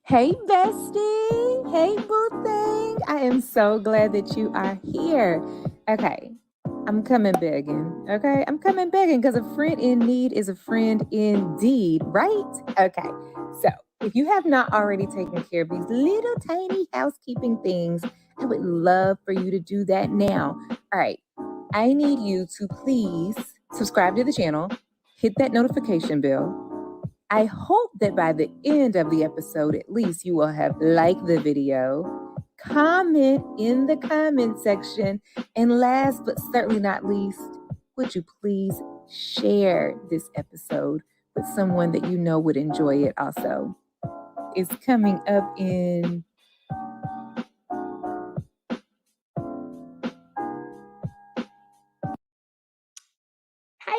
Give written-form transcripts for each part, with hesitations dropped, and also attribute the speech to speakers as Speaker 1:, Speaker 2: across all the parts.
Speaker 1: Hey, bestie. Hey, boo thing. I am so glad that you are here. Okay, I'm coming begging. Okay, I'm coming begging because a friend in need is a friend indeed, right? Okay, so if you have not already taken care of these little tiny housekeeping things, I would love for you to do that now. All right, I need you to please subscribe to the channel, hit that notification bell. I hope that by the end of the episode, at least you will have liked the video, comment in the comment section, and last but certainly not least, would you please share this episode with someone that you know would enjoy it also? It's coming up in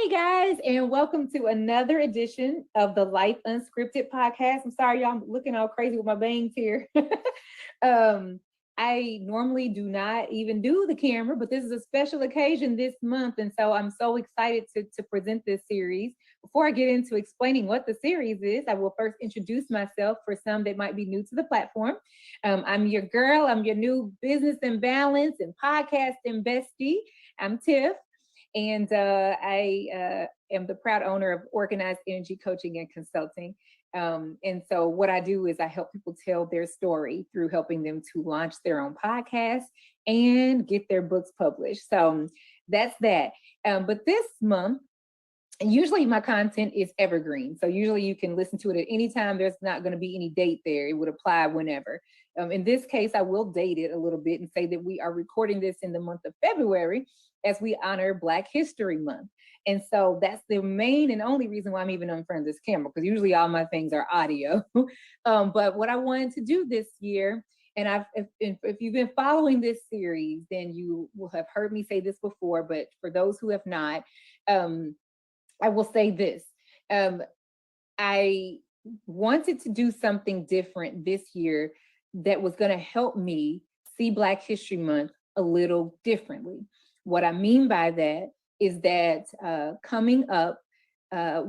Speaker 1: Hi, guys, and welcome to another edition of the Life Unscripted podcast. I'm sorry, y'all, I'm looking all crazy with my bangs here. I normally do not even do the camera, but this is a special occasion this month. And so I'm so excited to present this series. Before I get into explaining what the series is, I will first introduce myself for some that might be new to the platform. I'm your girl. I'm your new business and balance and podcasting bestie. I'm Tiff. And I am the proud owner of Organized Energy Coaching and Consulting. And so what I do is I help people tell their story through helping them to launch their own podcast and get their books published. So that's that. But this month, usually my content is evergreen. So usually you can listen to it at any time. There's not going to be any date there. It would apply whenever. In this case, I will date it a little bit and say that we are recording this in the month of February as we honor Black History Month. And so that's the main and only reason why I'm even on front of this camera, because usually all my things are audio. But what I wanted to do this year, and if you've been following this series, then you will have heard me say this before, but for those who have not, I will say this. I wanted to do something different this year that was going to help me see Black History Month a little differently. What I mean by that is that coming up, I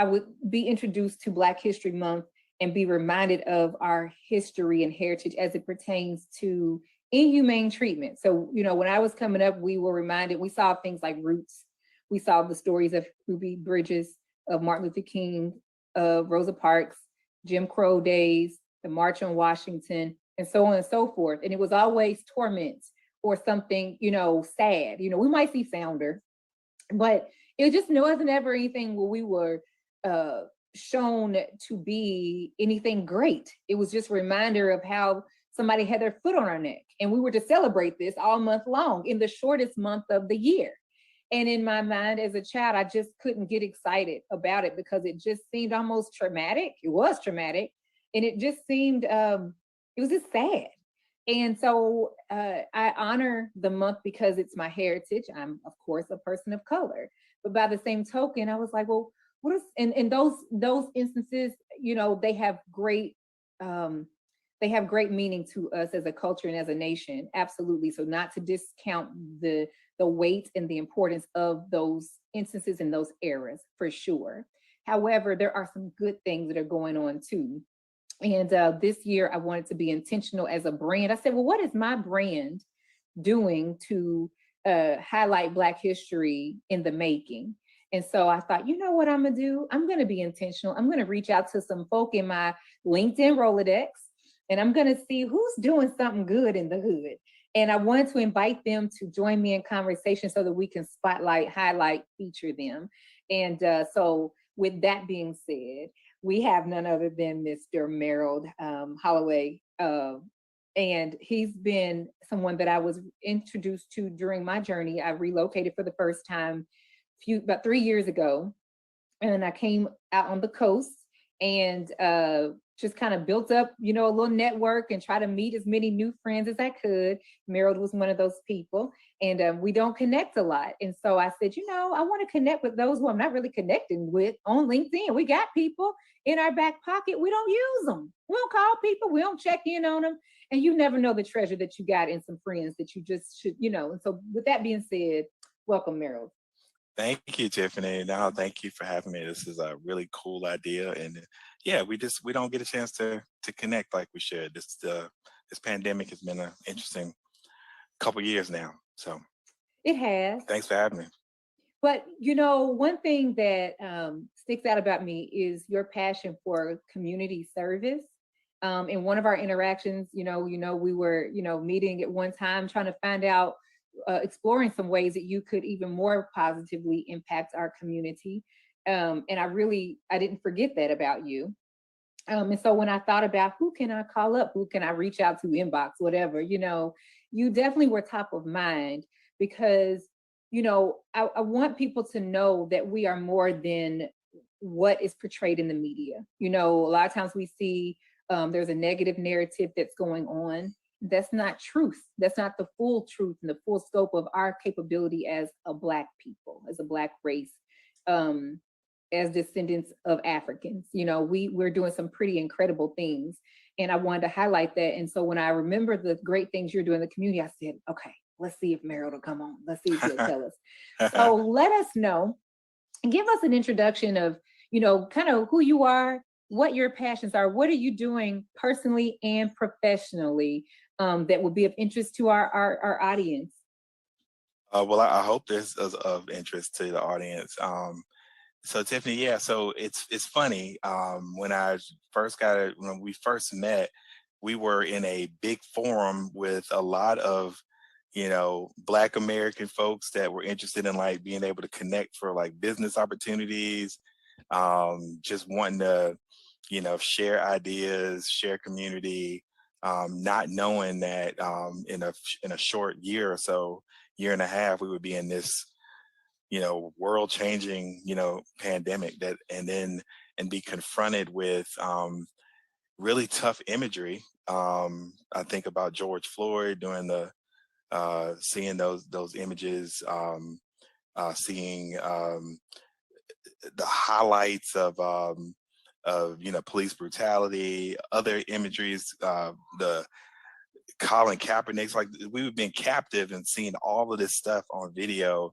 Speaker 1: would be introduced to Black History Month and be reminded of our history and heritage as it pertains to inhumane treatment. So, you know, when I was coming up, we were reminded, we saw things like Roots. We saw the stories of Ruby Bridges, of Martin Luther King, of Rosa Parks, Jim Crow days, the March on Washington, and so on and so forth. And it was always torment or something, you know, sad. You know, we might see Sounder, but it just wasn't ever anything where we were shown to be anything great. It was just a reminder of how somebody had their foot on our neck. And we were to celebrate this all month long in the shortest month of the year. And in my mind as a child, I just couldn't get excited about it because it just seemed almost traumatic. It was traumatic. And it just seemed, it was just sad. And so I honor the month because it's my heritage. I'm, of course, a person of color. But by the same token, I was like, well, what is, and those instances, you know, they have great meaning to us as a culture and as a nation. Absolutely. So not to discount the weight and the importance of those instances and those eras, for sure. However, there are some good things that are going on too. And this year I wanted to be intentional as a brand. I said, well, what is my brand doing to highlight Black history in the making? And so I thought, you know what I'm gonna do? I'm gonna be intentional. I'm gonna reach out to some folk in my LinkedIn Rolodex, and I'm gonna see who's doing something good in the hood. And I wanted to invite them to join me in conversation so that we can spotlight, highlight, feature them. And so with that being said, we have none other than Mr. Merald Holloway. And he's been someone that I was introduced to during my journey. I relocated for the first time about 3 years ago. And then I came out on the coast and just kind of built up, you know, a little network and try to meet as many new friends as I could. Merald was one of those people, and we don't connect a lot. And so I said, you know, I want to connect with those who I'm not really connecting with on LinkedIn. We got people in our back pocket. We don't use them. We don't call people. We don't check in on them. And you never know the treasure that you got in some friends that you just should, you know. And so with that being said, welcome, Merald.
Speaker 2: Thank you, Tiffany. No, thank you for having me. This is a really cool idea, and yeah, we don't get a chance to connect like we should. This pandemic has been an interesting couple years now. So
Speaker 1: It has.
Speaker 2: thanks for having me.
Speaker 1: But one thing that sticks out about me is your passion for community service. In one of our interactions, we were, meeting at one time trying to find out, exploring some ways that you could even more positively impact our community. And I didn't forget that about you. And so when I thought about who can I call up, who can I reach out to, inbox, whatever, you definitely were top of mind because, I want people to know that we are more than what is portrayed in the media. A lot of times we see there's a negative narrative that's going on. That's not truth. That's not the full truth and the full scope of our capability as a Black people, as a Black race. Um, as descendants of Africans. We're doing some pretty incredible things. And I wanted to highlight that. And so when I remember the great things you're doing in the community, I said, okay, let's see if Merald will come on. Let's see if he'll tell us. So let us know and give us an introduction of, kind of who you are, what your passions are, what are you doing personally and professionally that will be of interest to our audience.
Speaker 2: Well, I hope this is of interest to the audience. So Tiffany, yeah, so it's funny. When we first met, we were in a big forum with a lot of, Black American folks that were interested in like being able to connect for like business opportunities, just wanting to, share ideas, share community, not knowing that in a short year or so, year and a half, we would be in this world changing, pandemic and be confronted with really tough imagery. I think about George Floyd during seeing those images, seeing the highlights of police brutality, other imageries, the Colin Kaepernick's, like we've been captive and seeing all of this stuff on video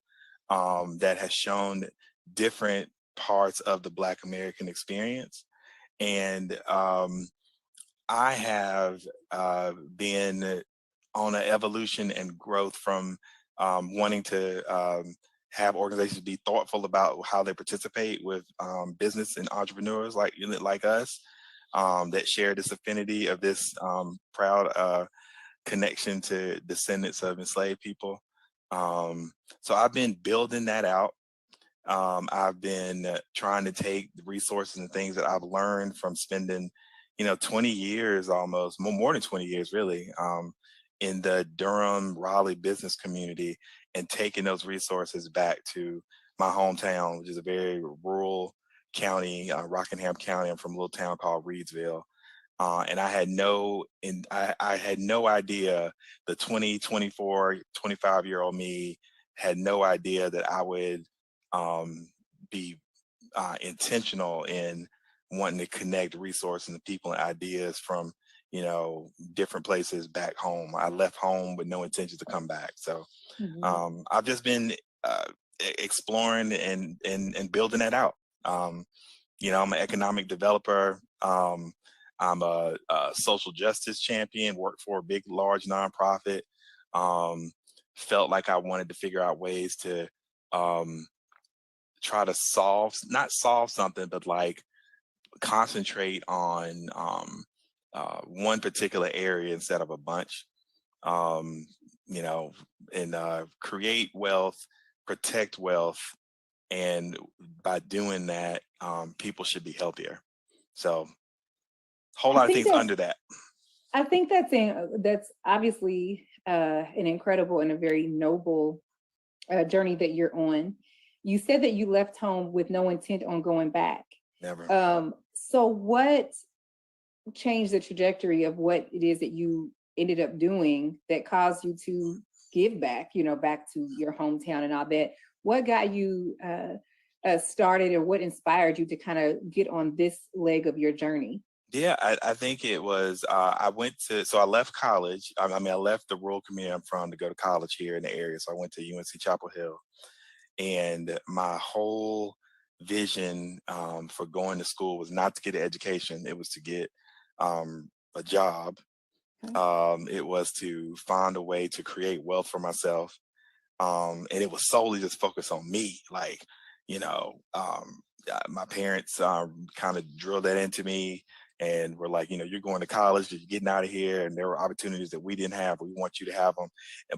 Speaker 2: that has shown different parts of the Black American experience. And I have been on an evolution and growth from wanting to have organizations be thoughtful about how they participate with business and entrepreneurs like us that share this affinity of this proud connection to descendants of enslaved people. So I've been building that out. I've been trying to take the resources and things that I've learned from spending, 20 years almost, more than 20 years really, in the Durham, Raleigh business community and taking those resources back to my hometown, which is a very rural county, Rockingham County. I'm from a little town called Reidsville. And I had no idea the 20, 24, 25-year-old me had no idea that I would be intentional in wanting to connect resources and people and ideas from, different places back home. I left home with no intention to come back. So
Speaker 1: Mhm.
Speaker 2: I've just been exploring and building that out. I'm an economic developer. I'm a social justice champion, worked for a big, large nonprofit. Felt like I wanted to figure out ways to try to not solve something, but like concentrate on one particular area instead of a bunch. Um, and create wealth, protect wealth, and by doing that, people should be healthier. So whole
Speaker 1: I
Speaker 2: lot of
Speaker 1: think
Speaker 2: things
Speaker 1: that's
Speaker 2: under that.
Speaker 1: I think that's obviously an incredible and a very noble journey that you're on. You said that you left home with no intent on going back.
Speaker 2: Never.
Speaker 1: So what changed the trajectory of what it is that you ended up doing that caused you to give back, back to your hometown and all that? What got you started, or what inspired you to kind of get on this leg of your journey?
Speaker 2: Yeah, I think it was, so I left college. I left the rural community I'm from to go to college here in the area. So I went to UNC Chapel Hill. And my whole vision for going to school was not to get an education. It was to get a job. It was to find a way to create wealth for myself. And it was solely just focused on me. Like, my parents kind of drilled that into me and were like, you're going to college, you're getting out of here. And there were opportunities that we didn't have. We want you to have them.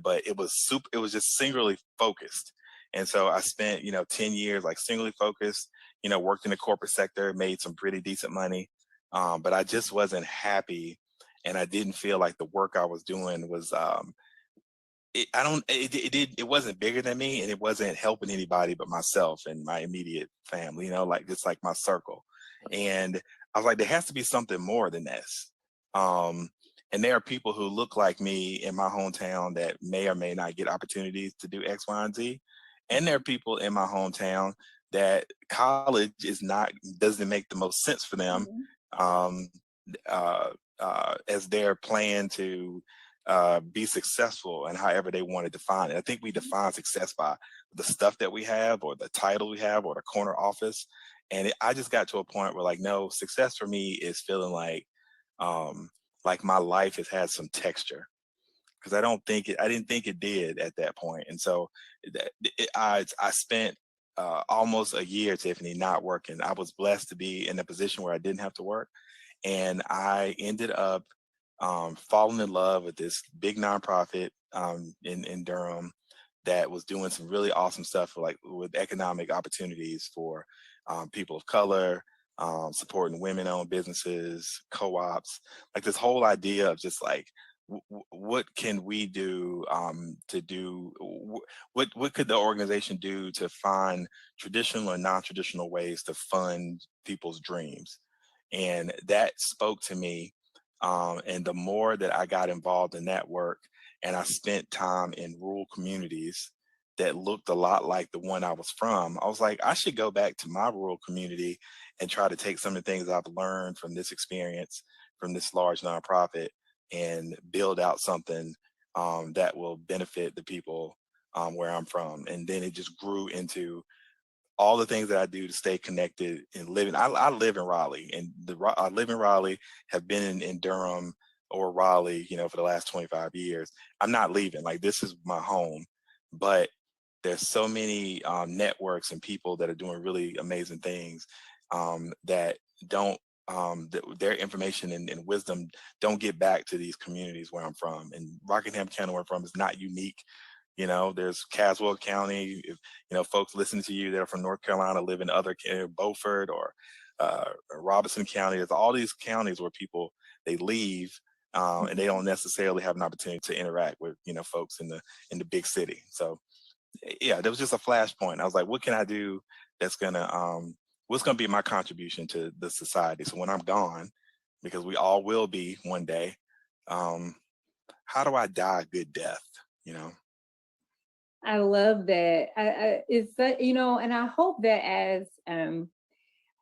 Speaker 2: But it was it was just singularly focused. And so I spent, 10 years like singularly focused, worked in the corporate sector, made some pretty decent money. But I just wasn't happy. And I didn't feel like the work I was doing was it wasn't bigger than me, and it wasn't helping anybody but myself and my immediate family, like it's like my circle. And I was like, there has to be something more than this. And there are people who look like me in my hometown that may or may not get opportunities to do X, Y, and Z. And there are people in my hometown that college doesn't make the most sense for them, as their plan to be successful and however they want to define it. I think we define success by the stuff that we have or the title we have or the corner office. And I just got to a point where like, no, success for me is feeling like my life has had some texture, because I didn't think it did at that point. And so I spent almost a year, Tiffany, not working. I was blessed to be in a position where I didn't have to work. And I ended up falling in love with this big nonprofit in Durham that was doing some really awesome stuff with economic opportunities for people of color, supporting women-owned businesses, co-ops, like this whole idea of just like, what can we do what could the organization do to find traditional and non-traditional ways to fund people's dreams? And that spoke to me. And the more that I got involved in that work, and I spent time in rural communities that looked a lot like the one I was from, I was like, I should go back to my rural community and try to take some of the things I've learned from this experience, from this large nonprofit, and build out something that will benefit the people where I'm from. And then it just grew into all the things that I do to stay connected and living. I live in Raleigh, and I live in Raleigh, have been in Durham or Raleigh, for the last 25 years. I'm not leaving. Like, this is my home. But there's so many networks and people that are doing really amazing things that don't, their information and wisdom don't get back to these communities where I'm from. And Rockingham County, where I'm from, is not unique. There's Caswell County. If folks listening to you that are from North Carolina live in other Beaufort or Robeson County, there's all these counties where people, they leave and they don't necessarily have an opportunity to interact with folks in the big city. So yeah, there was just a flashpoint. I was like, what can I do that's what's gonna be my contribution to the society? So when I'm gone, because we all will be one day, how do I die a good death?
Speaker 1: I love that. It's and I hope that as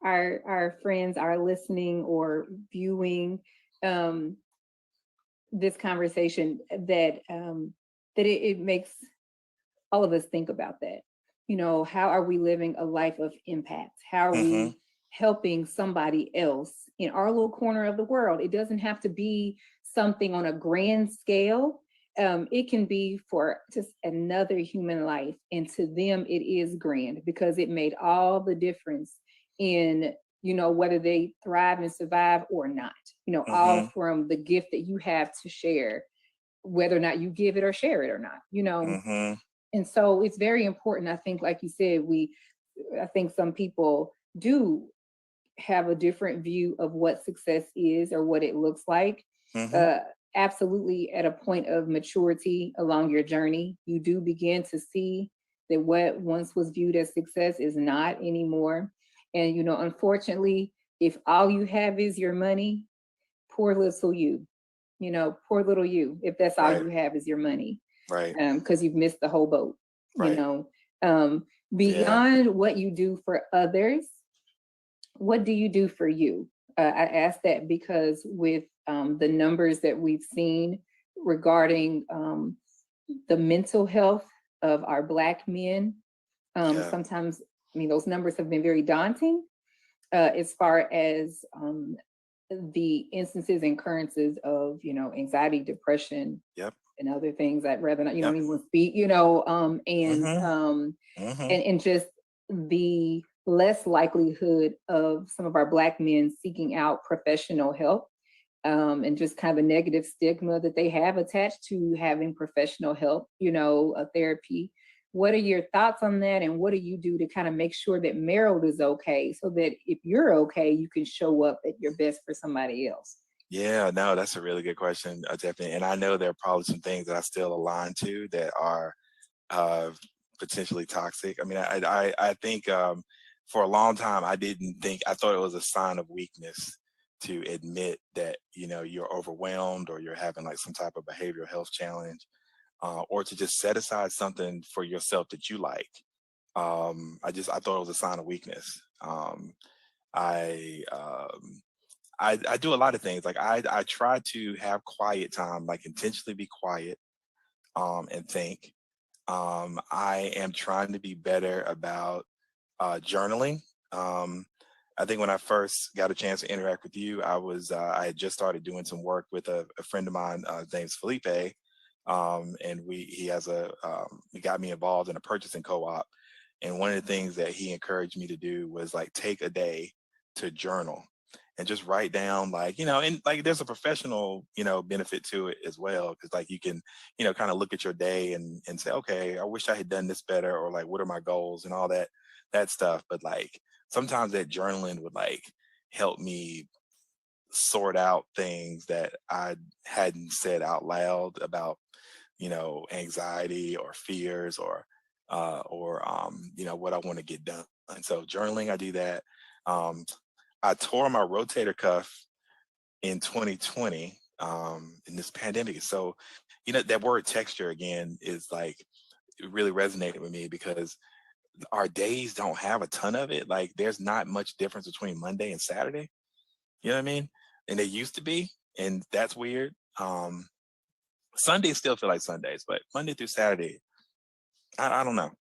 Speaker 1: our friends are listening or viewing this conversation, that it makes all of us think about that. How are we living a life of impact? How are we helping somebody else in our little corner of the world? It doesn't have to be something on a grand scale. It can be for just another human life, and to them it is grand, because it made all the difference in whether they thrive and survive or not. All from the gift that you have to share, whether or not you give it or share it or not. And so it's very important. I think, like you said, I think some people do have a different view of what success is or what it looks like. Absolutely, at a point of maturity along your journey, you do begin to see that what once was viewed as success is not anymore. And unfortunately, if all you have is your money, poor little you, poor little you, if that's all you have is your money,
Speaker 2: right?
Speaker 1: Because you've missed the whole boat.
Speaker 2: Right.
Speaker 1: Beyond what you do for others, what do you do for you? I ask that because with the numbers that we've seen regarding the mental health of our Black men,
Speaker 2: Yeah.
Speaker 1: Sometimes, I mean, those numbers have been very daunting as far as the instances and occurrences of, anxiety, depression,
Speaker 2: Yep.
Speaker 1: and other things I'd rather not,
Speaker 2: Yep.
Speaker 1: even speak, and just the less likelihood of some of our Black men seeking out professional help, and just kind of a negative stigma that they have attached to having professional help, a therapy. What are your thoughts on that? And what do you do to kind of make sure that Merald is okay, so that if you're okay, you can show up at your best for somebody else?
Speaker 2: Yeah, no, that's a really good question, Tiffany. And I know there are probably some things that I still align to that are uh, potentially toxic. I mean, I think for a long time, I thought it was a sign of weakness to admit that, you're overwhelmed or you're having like some type of behavioral health challenge, or to just set aside something for yourself that you like. I thought it was a sign of weakness. I, um, I do a lot of things. Like I try to have quiet time, like intentionally be quiet, and think. I am trying to be better about journaling. Um, I think when I first got a chance to interact with you, I had just started doing some work with a friend of mine. His name's Felipe, and he got me involved in a purchasing co-op. And one of the things that he encouraged me to do was like take a day to journal and just write down, like, and like there's a professional, benefit to it as well. Cause like you can, kind of look at your day and say, okay, I wish I had done this better, or like, what are my goals and all that stuff. But like sometimes that journaling would like help me sort out things that I hadn't said out loud about, anxiety or fears or what I want to get done. And so journaling, I do that. Um, I tore my rotator cuff in 2020, in this pandemic. So, that word texture again is like, it really resonated with me because our days don't have a ton of it. Like there's not much difference between Monday and Saturday. You know what I mean? And they used to be, and that's weird. Sundays still feel like Sundays, but Monday through Saturday, I don't know.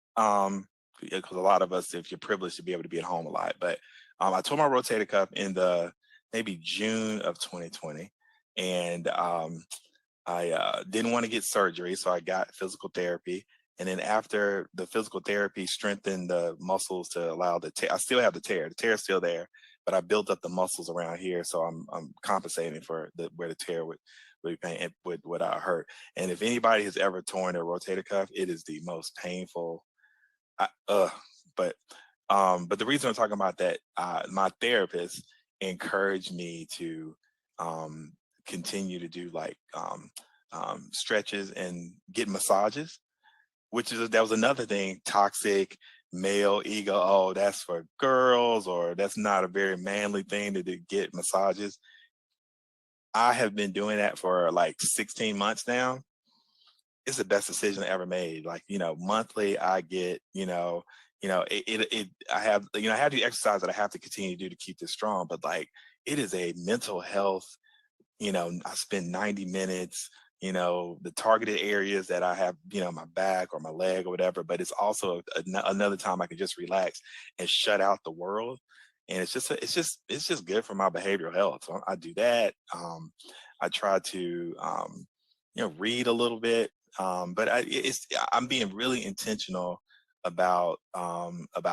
Speaker 2: Because a lot of us, if you're privileged to be able to be at home a lot, but I tore my rotator cuff in the maybe June of 2020, and I didn't want to get surgery, so I got physical therapy. And then after the physical therapy strengthened the muscles to allow the tear. I still have the tear. The tear is still there, but I built up the muscles around here, so I'm compensating for where the tear would be pain with what I hurt. And if anybody has ever torn their rotator cuff, it is the most painful. I, uh, but the reason I'm talking about that, my therapist encouraged me to um, continue to do like stretches and get massages, that was another thing. Toxic male ego. Oh, that's for girls, or that's not a very manly thing to get massages. I have been doing that for like 16 months now. It's the best decision I ever made. Like, monthly I get, I have the exercise that I have to continue to do to keep this strong, but like it is a mental health, I spend 90 minutes, the targeted areas that I have, my back or my leg or whatever, but it's also another time I can just relax and shut out the world. And it's just good for my behavioral health. So I do that. I try to, read a little bit. But I'm being really intentional about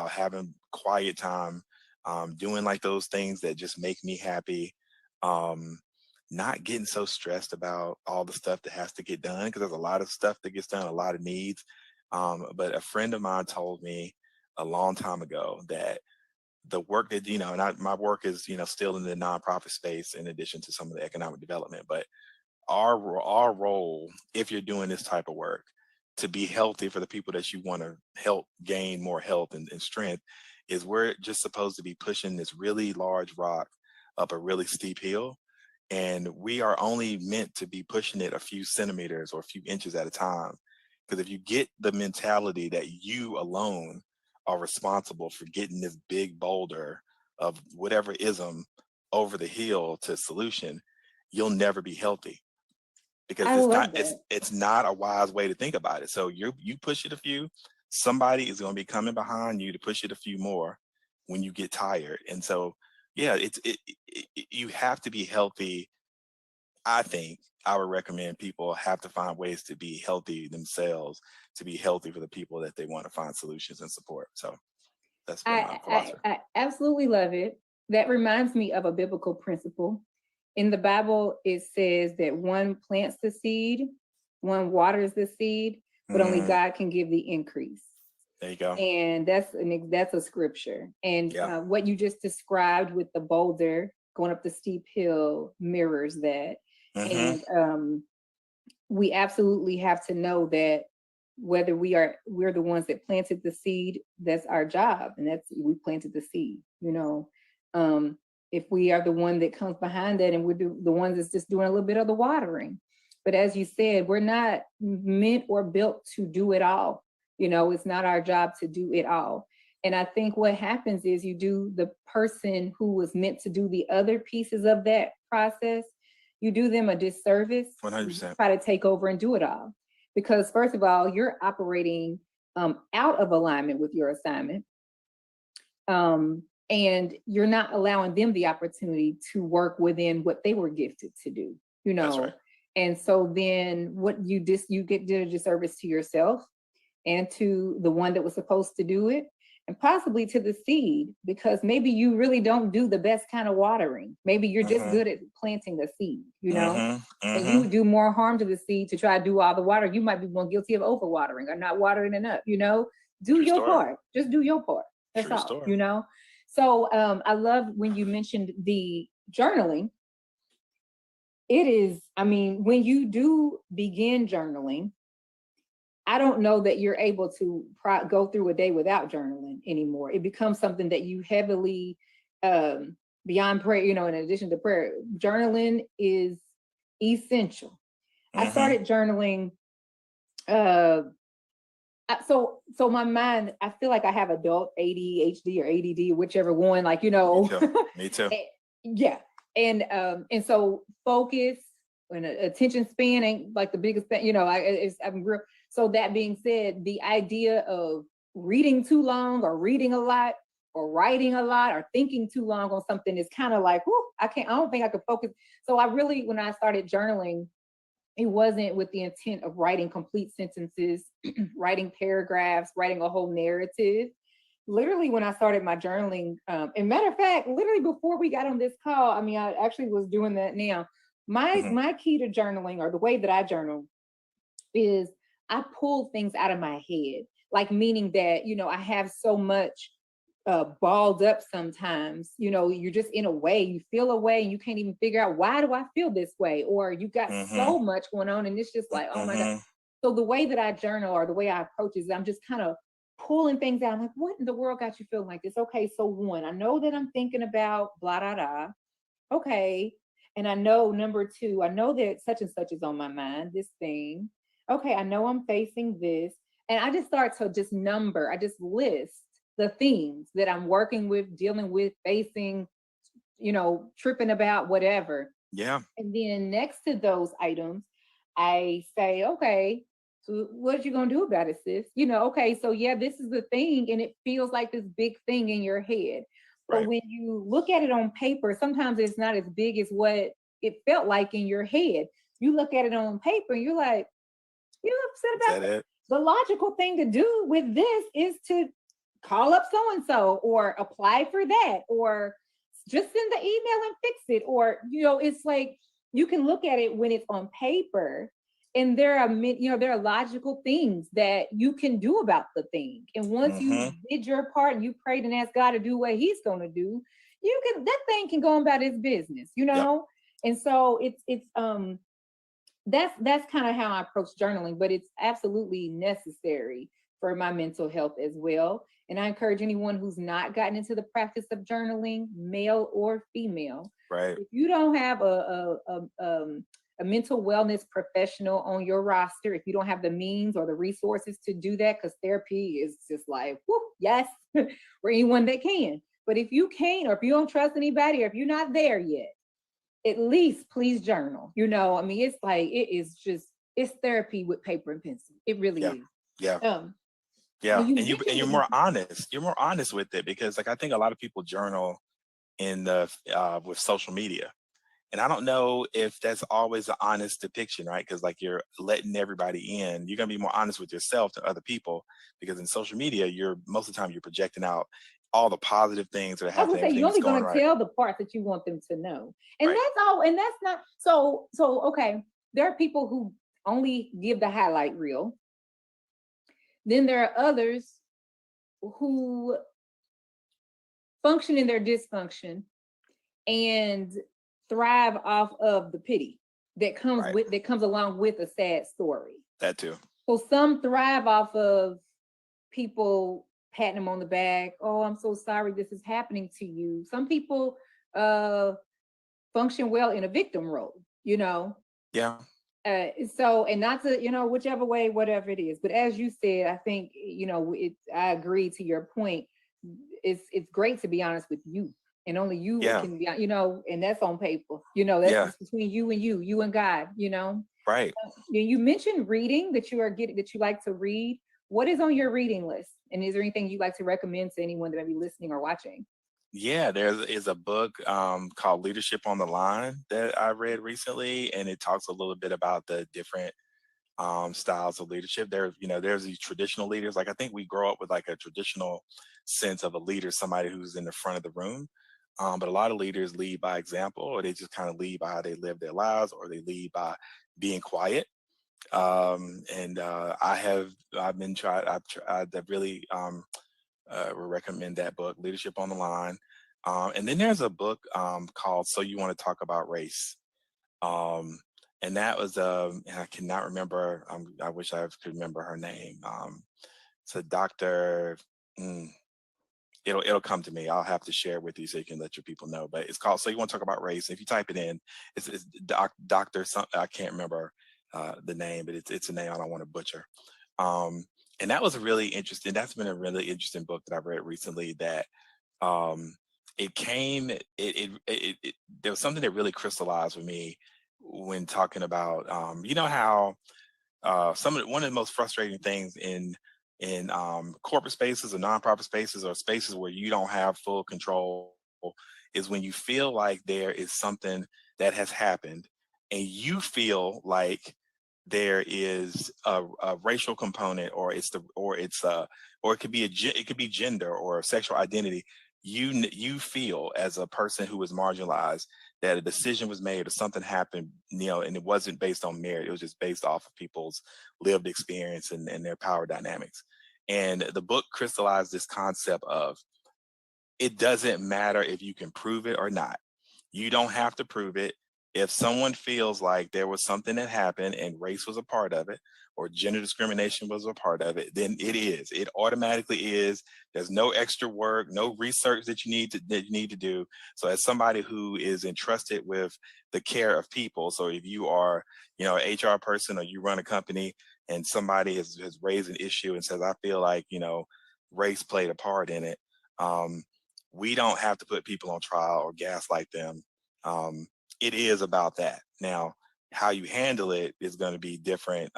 Speaker 2: having quiet time, doing like those things that just make me happy. Um, Not getting so stressed about all the stuff that has to get done, because there's a lot of stuff that gets done, a lot of needs. But a friend of mine told me a long time ago that the work that, my work is, still in the nonprofit space in addition to some of the economic development, but our role, if you're doing this type of work, to be healthy for the people that you want to help gain more health and strength, is we're just supposed to be pushing this really large rock up a really steep hill, and we are only meant to be pushing it a few centimeters or a few inches at a time. Because if you get the mentality that you alone are responsible for getting this big boulder of whatever ism over the hill to solution, you'll never be healthy, because
Speaker 1: I
Speaker 2: it's not
Speaker 1: love
Speaker 2: it's
Speaker 1: that.
Speaker 2: it's not a wise way to think about it. So you push it a few, somebody is going to be coming behind you to push it a few more when you get tired. And so, yeah, you have to be healthy. I think I would recommend people have to find ways to be healthy themselves, to be healthy for the people that they want to find solutions and support. So that's been my philosophy.
Speaker 1: I absolutely love it. That reminds me of a biblical principle. In the Bible, it says that one plants the seed, one waters the seed, but only God can give the increase.
Speaker 2: There you go.
Speaker 1: And that's a scripture. And what you just described with the boulder going up the steep hill mirrors that. And we absolutely have to know that whether we're the ones that planted the seed, that's our job, and we planted the seed. If we are the one that comes behind that, and we're the ones that's just doing a little bit of the watering. But as you said, we're not meant or built to do it all. It's not our job to do it all. And I think what happens is you do the person who was meant to do the other pieces of that process, you do them a disservice.
Speaker 2: 100%.
Speaker 1: Try to take over and do it all. Because first of all, you're operating out of alignment with your assignment. And you're not allowing them the opportunity to work within what they were gifted to do,
Speaker 2: That's right.
Speaker 1: And so then what you did a disservice to yourself and to the one that was supposed to do it, and possibly to the seed, because maybe you really don't do the best kind of watering. Maybe you're just good at planting the seed, and you would do more harm to the seed to try to do all the water. You might be more guilty of overwatering or not watering enough, do your part. Just do your part. That's all, So I love when you mentioned the journaling. It is, when you do begin journaling, I don't know that you're able to go through a day without journaling anymore. It becomes something that you heavily, beyond prayer, in addition to prayer, journaling is essential. I started journaling. So my mind, I feel like I have adult ADHD or ADD, whichever one,
Speaker 2: Me too.
Speaker 1: Yeah. And so focus and attention span ain't like the biggest thing, I'm real. So that being said, the idea of reading too long or reading a lot or writing a lot or thinking too long on something is kind of like, I don't think I could focus. So when I started journaling, it wasn't with the intent of writing complete sentences, writing paragraphs, writing a whole narrative. Literally, when I started my journaling, and matter of fact, literally before we got on this call, I actually was doing that now. My key to journaling, or the way that I journal, is I pull things out of my head, like meaning that, I have so much balled up sometimes, you're just in a way, you feel a way and you can't even figure out, why do I feel this way? Or you got so much going on and it's just like, oh my God. So the way that I journal, or the way I approach it, is I'm just kind of pulling things out. I'm like, what in the world got you feeling like this? Okay, so one, I know that I'm thinking about blah, blah, blah. Okay. And I know number two, I know that such and such is on my mind, this thing. Okay, I know I'm facing this. And I just start to I just list the themes that I'm working with, dealing with, facing, tripping about, whatever.
Speaker 2: Yeah.
Speaker 1: And then next to those items, I say, okay, so what you gonna do about it, sis? Okay, so yeah, this is the thing, and it feels like this big thing in your head. But when you look at it on paper, sometimes it's not as big as what it felt like in your head. You look at it on paper and you're like, you're upset about it. The logical thing to do with this is to call up so-and-so, or apply for that, or just send the email and fix it. Or, it's like, you can look at it when it's on paper, and there are logical things that you can do about the thing. And once you did your part and you prayed and asked God to do what he's going to do, that thing can go about its business, Yep. And so that's kind of how I approach journaling, but it's absolutely necessary for my mental health as well. And I encourage anyone who's not gotten into the practice of journaling, male or female,
Speaker 2: right?
Speaker 1: If you don't have a mental wellness professional on your roster, if you don't have the means or the resources to do that, because therapy is just like, whoop, yes, for anyone that can. But if you can't, or if you don't trust anybody, or if you're not there yet, at least please journal. It's like, it's therapy with paper and pencil. It really is.
Speaker 2: Yeah. Yeah,
Speaker 1: And you
Speaker 2: and
Speaker 1: mentioned
Speaker 2: you're
Speaker 1: it.
Speaker 2: more honest. You're more honest with it because, like, I think a lot of people journal in the with social media, and I don't know if that's always an honest depiction, right? Because like you're letting everybody in. You're gonna be more honest with yourself to other people because in social media, you're most of the time you're projecting out all the positive things that are
Speaker 1: I was
Speaker 2: happening,
Speaker 1: gonna say
Speaker 2: everything
Speaker 1: you're
Speaker 2: that's
Speaker 1: only
Speaker 2: going
Speaker 1: gonna
Speaker 2: right.
Speaker 1: tell the part that you want them to know, and
Speaker 2: Right.
Speaker 1: that's all. And that's not so. So okay, there are people who only give the highlight reel. Then there are others who function in their dysfunction and thrive off of the pity
Speaker 2: Right.
Speaker 1: that comes along with a sad story.
Speaker 2: That too.
Speaker 1: So some thrive off of people patting them on the back. Oh, I'm so sorry this is happening to you. Some people function well in a victim role, you know.
Speaker 2: Yeah.
Speaker 1: So, and not to, whichever way, whatever it is. But as you said, I think, I agree to your point. It's great to be honest with you, and only you
Speaker 2: Yeah.
Speaker 1: can be, and that's on paper. That's
Speaker 2: Yeah.
Speaker 1: just between you and God.
Speaker 2: Right.
Speaker 1: You mentioned reading that you like to read. What is on your reading list? And is there anything you'd like to recommend to anyone that may be listening or watching?
Speaker 2: Yeah, there is a book called Leadership on the Line that I read recently, and it talks a little bit about the different styles of leadership. There's these traditional leaders. Like I think we grow up with like a traditional sense of a leader, somebody who's in the front of the room. But a lot of leaders lead by example, or they just kind of lead by how they live their lives, or they lead by being quiet. And I've been tried. I've really would recommend that book, Leadership on the Line. And then there's a book called So You Want to Talk About Race. Um, and that was, and I cannot remember, I wish I could remember her name. It's a doctor, mm, it'll come to me. I'll have to share it with you so you can let your people know. But it's called So You Want to Talk About Race. If you type it in, it's Doctor, I can't remember the name, but it's a name I don't want to butcher. Um, and that was a really interesting. That's been a really interesting book that I've read recently. That um, it came. There was something that really crystallized with me when talking about. How one of the most frustrating things in corporate spaces or nonprofit spaces or spaces where you don't have full control is when you feel like there is something that has happened and you feel like there is a racial component or it could be it could be gender or sexual identity. You feel as a person who is marginalized that a decision was made or something happened, and it wasn't based on merit. It was just based off of people's lived experience and their power dynamics. And the book crystallized this concept of it doesn't matter if you can prove it or not. You don't have to prove it. If someone feels like there was something that happened and race was a part of it, or gender discrimination was a part of it, then it is. It automatically is. There's no extra work, no research that you need to do. So as somebody who is entrusted with the care of people, so if you are, an HR person or you run a company and somebody has raised an issue and says, I feel like, race played a part in it. We don't have to put people on trial or gaslight them. It is about that. Now, how you handle it is going to be different,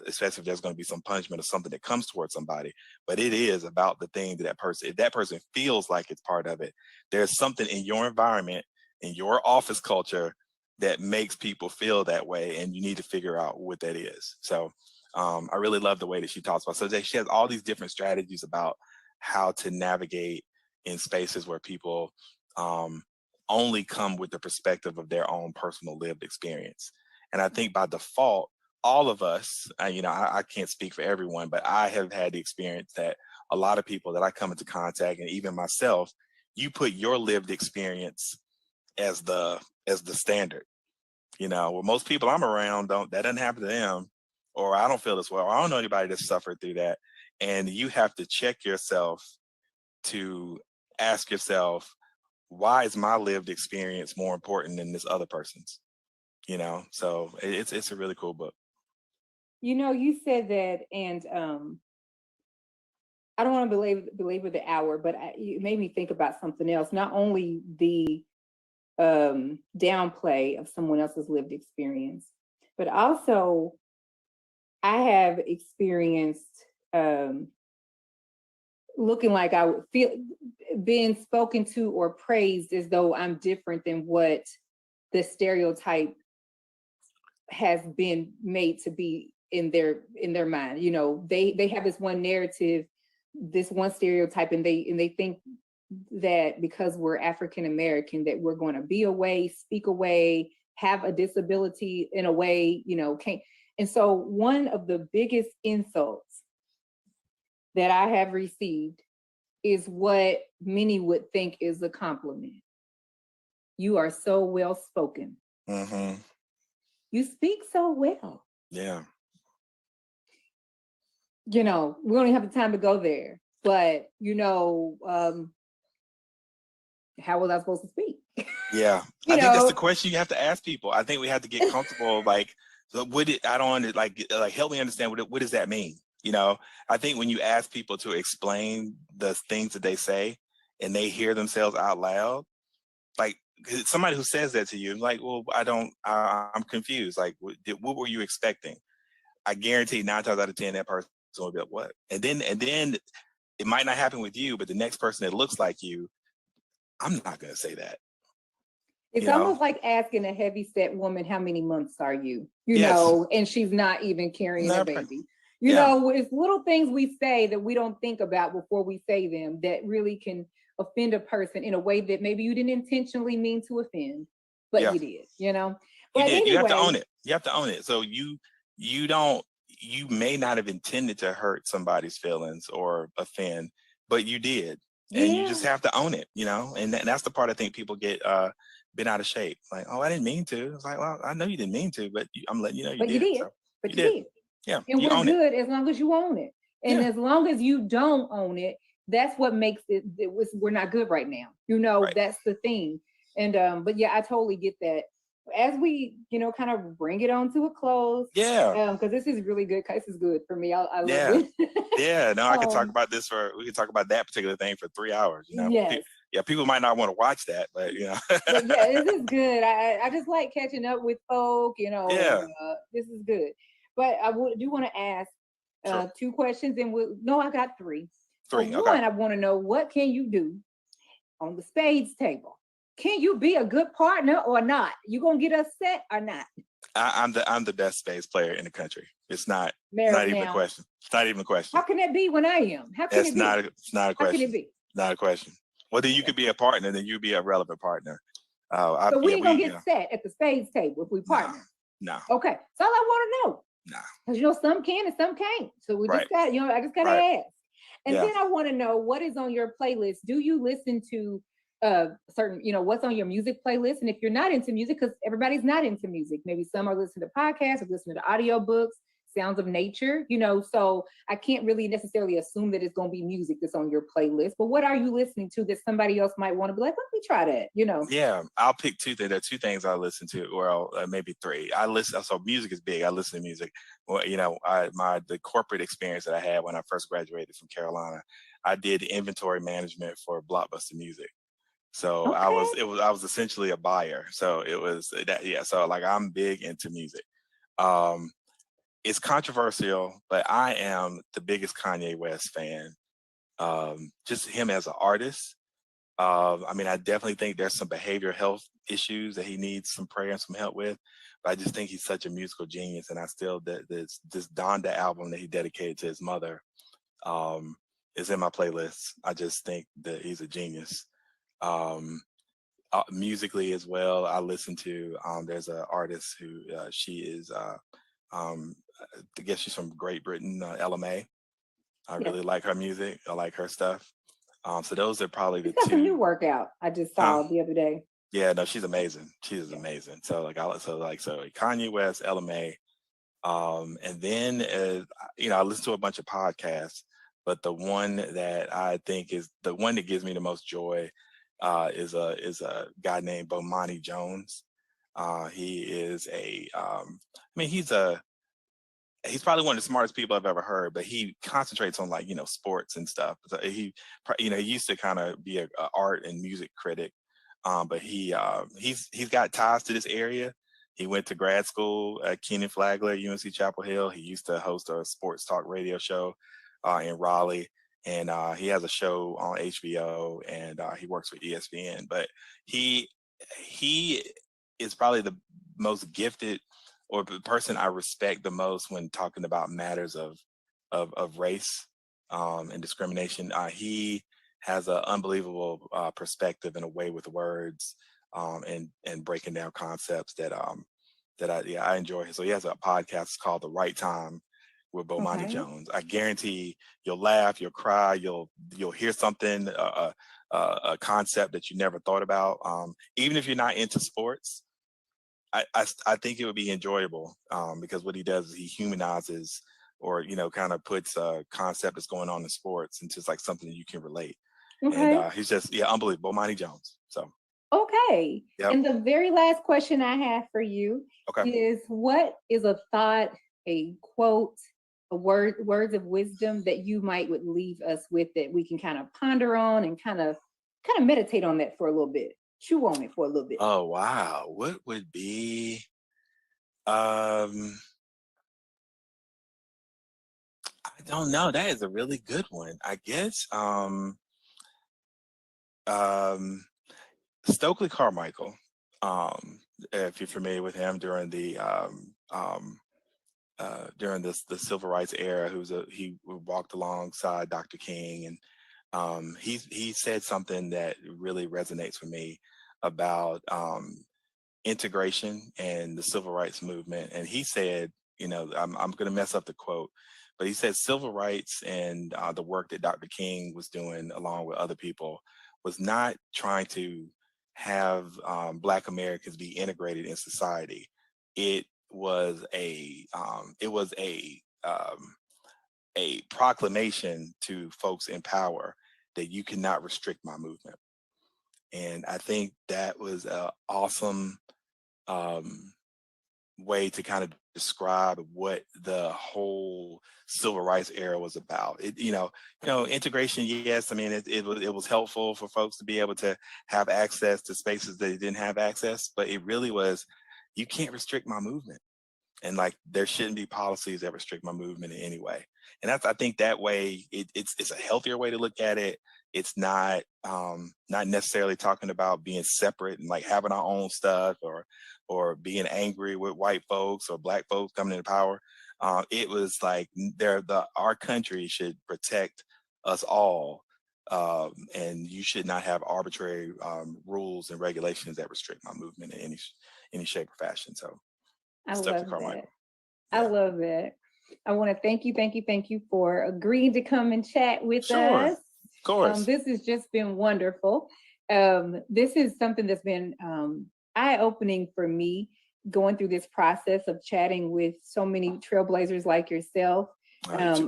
Speaker 2: especially if there's going to be some punishment or something that comes towards somebody. But it is about the thing that person, if that person feels like it's part of it, there's something in your environment, in your office culture that makes people feel that way, and you need to figure out what that is. So I really love the way that she talks about. So she has all these different strategies about how to navigate in spaces where people only come with the perspective of their own personal lived experience. And I think by default, all of us, I can't speak for everyone, but I have had the experience that a lot of people that I come into contact, and even myself, you put your lived experience as the standard. Well, most people I'm around that doesn't happen to them, or I don't feel this way, or I don't know anybody that's suffered through that. And you have to check yourself to ask yourself, why is my lived experience more important than this other person's? So it's a really cool book.
Speaker 1: You said that, and I don't want to belabor the hour, but you made me think about something else. Not only the downplay of someone else's lived experience, but also I have experienced looking like I would feel being spoken to or praised as though I'm different than what the stereotype has been made to be in their mind. You know, they have this one narrative, this one stereotype, and they think that because we're African American that we're going to be away, speak away, have a disability in a way, you know, can't. And so one of the biggest insults that I have received is what many would think is a compliment. You are so well spoken.
Speaker 2: Mm-hmm.
Speaker 1: You speak so well.
Speaker 2: Yeah.
Speaker 1: You know, we don't even have the time to go there, but you know, how was I supposed to speak?
Speaker 2: Yeah. I think that's the question you have to ask people. I think we have to get comfortable. Like, so I don't like help me understand what does that mean? You know, I think when you ask people to explain the things that they say and they hear themselves out loud, like somebody who says that to you, like, well, I'm confused. Like, what were you expecting? I guarantee 9 times out of 10, that person will be like, what? And then it might not happen with you, but the next person that looks like you, I'm not going to say that.
Speaker 1: It's almost like asking a heavy-set woman, how many months are you? You
Speaker 2: Yes.
Speaker 1: know, and she's not even carrying a baby. You know, it's little things we say that we don't think about before we say them that really can offend a person in a way that maybe you didn't intentionally mean to offend, but you did, you know? But
Speaker 2: you did.
Speaker 1: anyway,
Speaker 2: you have to own it. You have to own it. So you may not have intended to hurt somebody's feelings or offend, but you did. And you just have to own it, you know? And that's the part I think people get been out of shape. Like, oh, I didn't mean to. It's like, well, I know you didn't mean to, but I'm letting you know you did. So
Speaker 1: but you did.
Speaker 2: Yeah.
Speaker 1: And we're good as long as you own it. And as long as you don't own it, that's what makes we're not good right now. You know, that's the thing. And but yeah, I totally get that. As we, you know, kind of bring it on to a close.
Speaker 2: Yeah.
Speaker 1: Because this is really good. This is good for me. I love it.
Speaker 2: Yeah. No, I can talk about we can talk about that particular thing for 3 hours. You know?
Speaker 1: Yes.
Speaker 2: Yeah, people might not want to watch that, but you know.
Speaker 1: But yeah, this is good. I just like catching up with folk, you know.
Speaker 2: Yeah.
Speaker 1: This is good. But I do want to ask 2 questions, and I got 3. So one, I want to know, what can you do on the spades table? Can you be a good partner or not? You gonna get us set or not?
Speaker 2: I'm the best spades player in the country. It's not
Speaker 1: Merald
Speaker 2: even a question. It's not even a question.
Speaker 1: How can that be when I am? How can it be?
Speaker 2: It's not a question.
Speaker 1: How can it be?
Speaker 2: Not a question. Whether you could be a partner, then you be a relevant partner.
Speaker 1: So we ain't gonna get set at the spades table if we partner.
Speaker 2: No.
Speaker 1: Okay. That's all I want to know.
Speaker 2: No.
Speaker 1: Because you know, some can and some can't. So we just got, you know, I just gotta ask. And then I want to know, what is on your playlist? Do you listen to certain, you know, what's on your music playlist? And if you're not into music, because everybody's not into music, maybe some are listening to podcasts or listening to audiobooks, sounds of nature, you know, so I can't really necessarily assume that it's going to be music that's on your playlist. But what are you listening to that somebody else might want to be like, let me try that, you know?
Speaker 2: Yeah, I'll pick 2 things. There are 2 things I listen to, or maybe 3. So music is big. I listen to music. Well, you know, the corporate experience that I had when I first graduated from Carolina, I did inventory management for Blockbuster Music. So I was essentially a buyer. So it was that. Yeah. So like, I'm big into music. It's controversial, but I am the biggest Kanye West fan. Just him as an artist. I mean, I definitely think there's some behavioral health issues that he needs some prayer and some help with. But I just think he's such a musical genius. And I still, this Donda album that he dedicated to his mother is in my playlist. I just think that he's a genius. Musically as well, I listen to, there's an artist who she is, I guess she's from Great Britain, LMA. I really like her music. I like her stuff. So those are probably the 2.
Speaker 1: That's a new workout I just saw the other day.
Speaker 2: Yeah, no, she's amazing. She's amazing. So like, so Kanye West, LMA, and then you know, I listen to a bunch of podcasts, but the one that I think is the one that gives me the most joy is a guy named Bomani Jones. He is he's probably one of the smartest people I've ever heard, but he concentrates on, like, you know, sports and stuff. So he used to kind of be a art and music critic, but he's got ties to this area. He went to grad school at Keenan Flagler, UNC Chapel Hill. He used to host a sports talk radio show in Raleigh. And he has a show on HBO, and he works with ESPN. But he is probably the most gifted, or the person I respect the most when talking about matters of race and discrimination. He has an unbelievable perspective and a way with words, and breaking down concepts that I enjoy. So he has a podcast called The Right Time with Bomani
Speaker 1: Okay.
Speaker 2: Jones. I guarantee you'll laugh, you'll cry, you'll hear something, a concept that you never thought about. Even if you're not into sports, I think it would be enjoyable, because what he does is he humanizes, or kind of puts a concept that's going on in sports into like something that you can relate.
Speaker 1: Okay.
Speaker 2: And he's just unbelievable, Bomani Jones. So
Speaker 1: Okay.
Speaker 2: Yep.
Speaker 1: And the very last question I have for you
Speaker 2: Okay.
Speaker 1: is, what is a thought, a quote, a words of wisdom that you would leave us with, that we can kind of ponder on and kind of meditate on that for a little bit, chew on it for a little bit?
Speaker 2: Oh wow, what would be? I don't know. That is a really good one. I guess Stokely Carmichael, if you're familiar with him, during the civil rights era, he walked alongside Dr. King, and he said something that really resonates with me about integration and the civil rights movement. And he said, I'm going to mess up the quote, but he said civil rights and the work that Dr. King was doing along with other people was not trying to have Black Americans be integrated in society. It was a proclamation to folks in power that you cannot restrict my movement. And I think that was an awesome way to kind of describe what the whole civil rights era was about. Integration, yes. I mean, it was helpful for folks to be able to have access to spaces that they didn't have access, but it really was, you can't restrict my movement. And like, there shouldn't be policies that restrict my movement in any way. And I think that way, it's a healthier way to look at it. It's not necessarily talking about being separate and like having our own stuff, or being angry with white folks or Black folks coming into power. It was like, our country should protect us all, and you should not have arbitrary rules and regulations that restrict my movement in any shape or fashion. So
Speaker 1: I
Speaker 2: Stokely
Speaker 1: love
Speaker 2: Carmichael.
Speaker 1: that. I love that. I want to thank you for agreeing to come and chat with us.
Speaker 2: Of course.
Speaker 1: This has just been wonderful. This is something that's been eye-opening for me, going through this process of chatting with so many trailblazers like yourself. I'm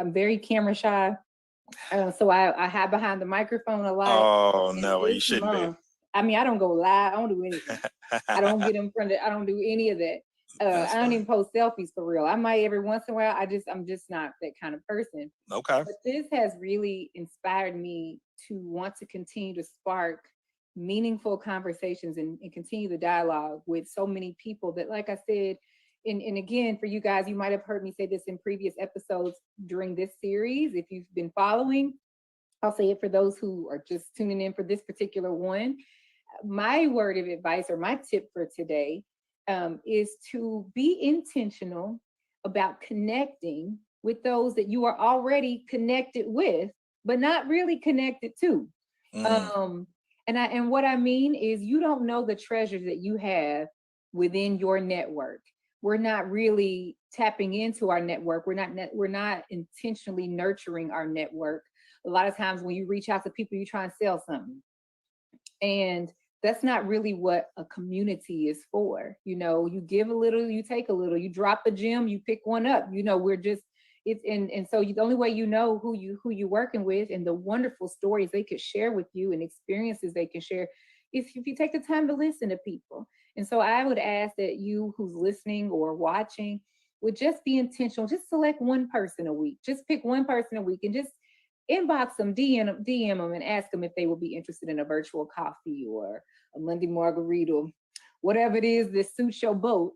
Speaker 1: very camera shy, so I hide behind the microphone a lot.
Speaker 2: Oh no, you shouldn't be.
Speaker 1: I mean, I don't go live. I don't do anything. I don't get in front of. I don't do any of that. I don't even post selfies for real. I might every once in a while. I'm just not that kind of person.
Speaker 2: Okay.
Speaker 1: But this has really inspired me to want to continue to spark meaningful conversations and continue the dialogue with so many people that, like I said, and again, for you guys, you might have heard me say this in previous episodes during this series. If you've been following, I'll say it for those who are just tuning in for this particular one. My word of advice, or my tip for today, is to be intentional about connecting with those that you are already connected with, but not really connected to. And what I mean is, you don't know the treasures that you have within your network. We're not really tapping into our network. We're not intentionally nurturing our network. A lot of times when you reach out to people, you try and sell something. And that's not really what a community is for. You give a little, you take a little, you drop a gem, you pick one up. So the only way you know who you're working with and the wonderful stories they could share with you and experiences they can share is if you take the time to listen to people. And so I would ask that you who's listening or watching would just be intentional. Just select one person a week. Just pick one person a week and just inbox them, DM them, and ask them if they will be interested in a virtual coffee or a Monday margarita, whatever it is that suits your boat.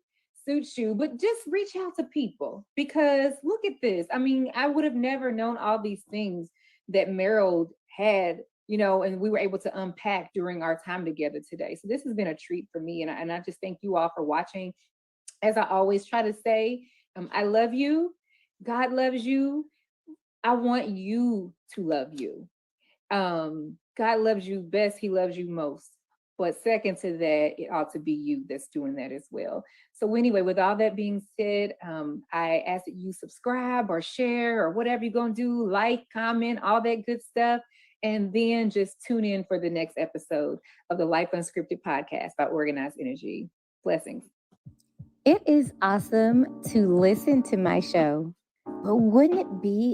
Speaker 1: suits you, but just reach out to people, because look at this. I mean, I would have never known all these things that Merald had, and we were able to unpack during our time together today. So this has been a treat for me. And I just thank you all for watching. As I always try to say, I love you. God loves you. I want you to love you. God loves you best. He loves you most. But second to that, it ought to be you that's doing that as well. So anyway, with all that being said, I ask that you subscribe or share or whatever you're going to do, like, comment, all that good stuff. And then just tune in for the next episode of the Life Unscripted podcast by Organized Energy. Blessings.
Speaker 3: It is awesome to listen to my show, but wouldn't it be